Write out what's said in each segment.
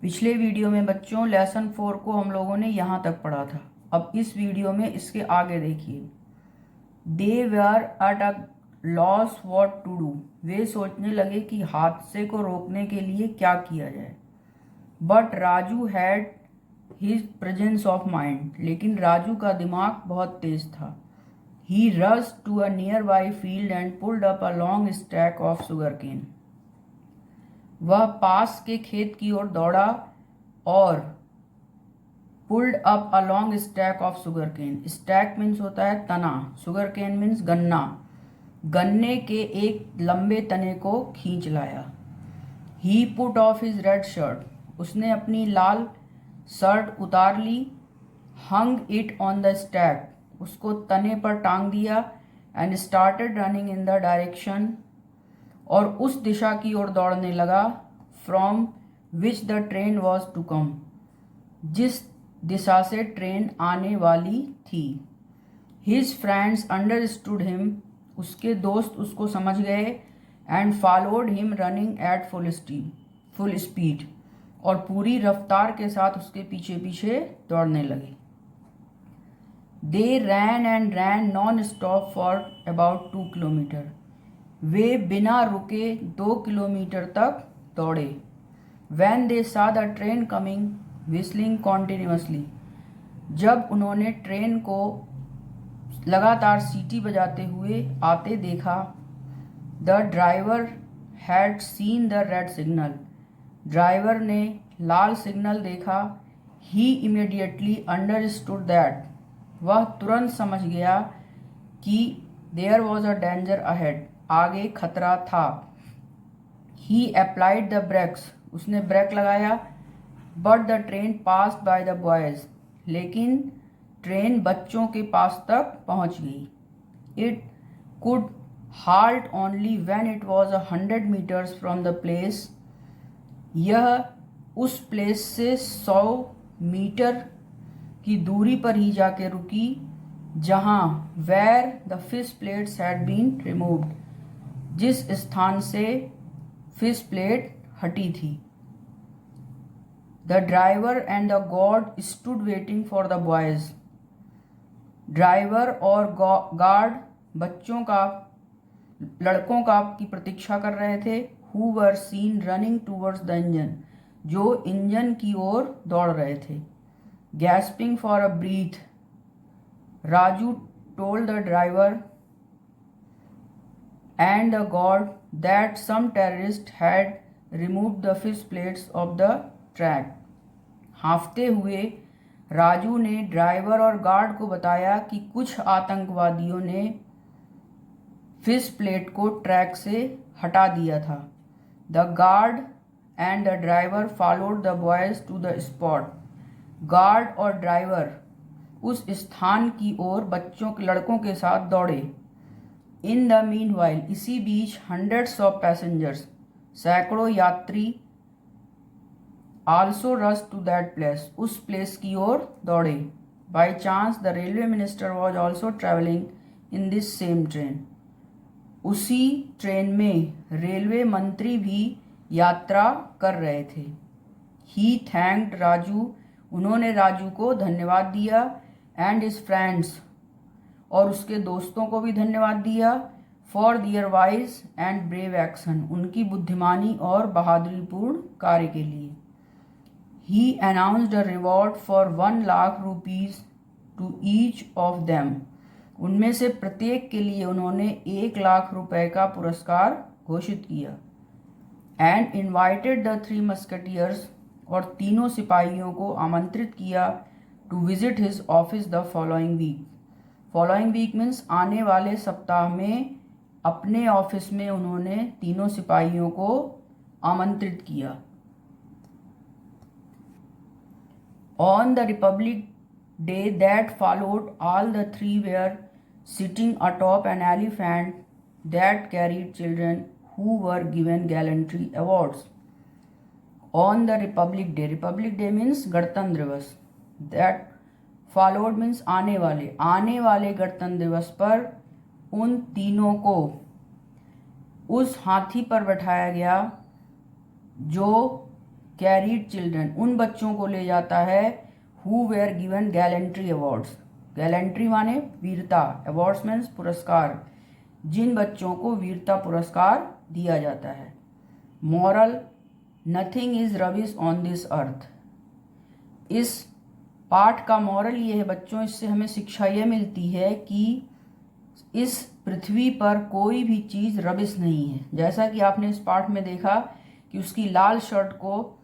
पिछले वीडियो में बच्चों लेसन 4 को हम लोगों ने यहाँ तक पढ़ा था। अब इस वीडियो में इसके आगे देखिए। They were at a loss what to do. वे सोचने लगे कि हादसे को रोकने के लिए क्या किया जाए। But Raju had his presence of mind. लेकिन राजू का दिमाग बहुत तेज था। He rush to a nearby field and pulled up a long stack of sugar cane. वह पास के खेत की ओर दौड़ा और pulled up a long stack of sugar cane. Stack means होता है तना, शुगर केन मीन्स गन्ना। गन्ने के एक लंबे तने को खींच लाया। He put off his red shirt. उसने अपनी लाल शर्ट उतार ली। Hung it on the stack. उसको तने पर टांग दिया। And started running in the direction. और उस दिशा की ओर दौड़ने लगा। From which the train was to come. जिस दिशा से ट्रेन आने वाली थी। His friends understood him. उसके दोस्त उसको समझ गए। And followed him running at full speed. और पूरी रफ्तार के साथ उसके पीछे पीछे दौड़ने लगे। They ran and ran non stop for about 2 kilometre. वे बिना रुके 2 किलोमीटर तक दौड़े। When they saw the train coming whistling continuously. जब उन्होंने ट्रेन को लगातार सीटी बजाते हुए आते देखा। The driver had seen the red signal. Driver ने लाल सिग्नल देखा। He immediately understood that. वह तुरंत समझ गया कि there was a danger ahead. आगे खतरा था। He applied the brakes. उसने ब्रेक लगाया। But the train pass by the boys. लेकिन ट्रेन बच्चों के पास तक पहुंच गई। It could halt only when it was 100 meters from the place। यह उस प्लेस से 100 मीटर की दूरी पर ही जाके रुकी जहां where the fish plates had been removed। जिस स्थान से फिश प्लेट हटी थी। The driver and the guard stood waiting for the boys। Driver और गार्ड बच्चों का लड़कों का की प्रतीक्षा कर रहे थे। Who were seen running towards the engine। जो इंजन की ओर दौड़ रहे थे। Gasping for a breath। Raju told the driver and the guard that some terrorist had removed the fish plates of the track। हांफते हुए राजू ने ड्राइवर और गार्ड को बताया कि कुछ आतंकवादियों ने फिश प्लेट को ट्रैक से हटा दिया था। The guard and the driver followed the boys to the spot. Guard और ड्राइवर उस स्थान की ओर बच्चों के लड़कों के साथ दौड़े। इन द मीनवाइल इसी बीच हंड्रेड्स ऑफ पैसेंजर्स सैकड़ों यात्री also rush to that place उस प्लेस की ओर दौड़े। By chance the railway minister was also travelling in this same train. उसी ट्रेन में रेलवे मंत्री भी यात्रा कर रहे थे। He thanked Raju. उन्होंने राजू को धन्यवाद दिया। एंड हिज फ्रेंड्स और उसके दोस्तों को भी धन्यवाद दिया। For their wise and brave action. उनकी बुद्धिमानी और बहादुरीपूर्ण कार्य के लिए। He announced a reward for 1 lakh rupees to each of them. उनमें से प्रत्येक के लिए उन्होंने 1 लाख रुपए का पुरस्कार घोषित किया। And invited the 3 musketeers. और तीनों सिपाहियों को आमंत्रित किया to visit his office the following week. Following week means आने वाले सप्ताह में अपने ऑफिस में उन्होंने तीनों सिपाहियों को आमंत्रित किया। On the Republic Day that followed all the 3 were sitting atop an elephant that carried children who were given gallantry awards। On the Republic Day means गणतंत्र दिवस। That followed means आने वाले गणतंत्र दिवस पर उन तीनों को उस हाथी पर बैठाया गया जो कैरीड चिल्ड्रन, उन बच्चों को ले जाता है who were given gallantry awards, gallantry माने वीरता, अवार्ड्स मीन्स पुरस्कार, जिन बच्चों को वीरता पुरस्कार दिया जाता है। Moral, nothing is rubbish on this earth, इस पाठ का मॉरल ये है बच्चों, इससे हमें शिक्षा ये मिलती है कि इस पृथ्वी पर कोई भी चीज़ रबिश नहीं है। जैसा कि आपने इस पाठ में देखा कि उसकी लाल शर्ट को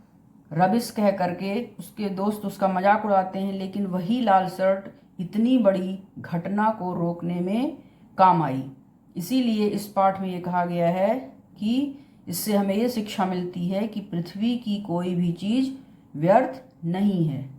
रबिश कह करके उसके दोस्त उसका मजाक उड़ाते हैं, लेकिन वही लाल शर्ट इतनी बड़ी घटना को रोकने में काम आई। इसीलिए इस पाठ में ये कहा गया है कि इससे हमें ये शिक्षा मिलती है कि पृथ्वी की कोई भी चीज़ व्यर्थ नहीं है।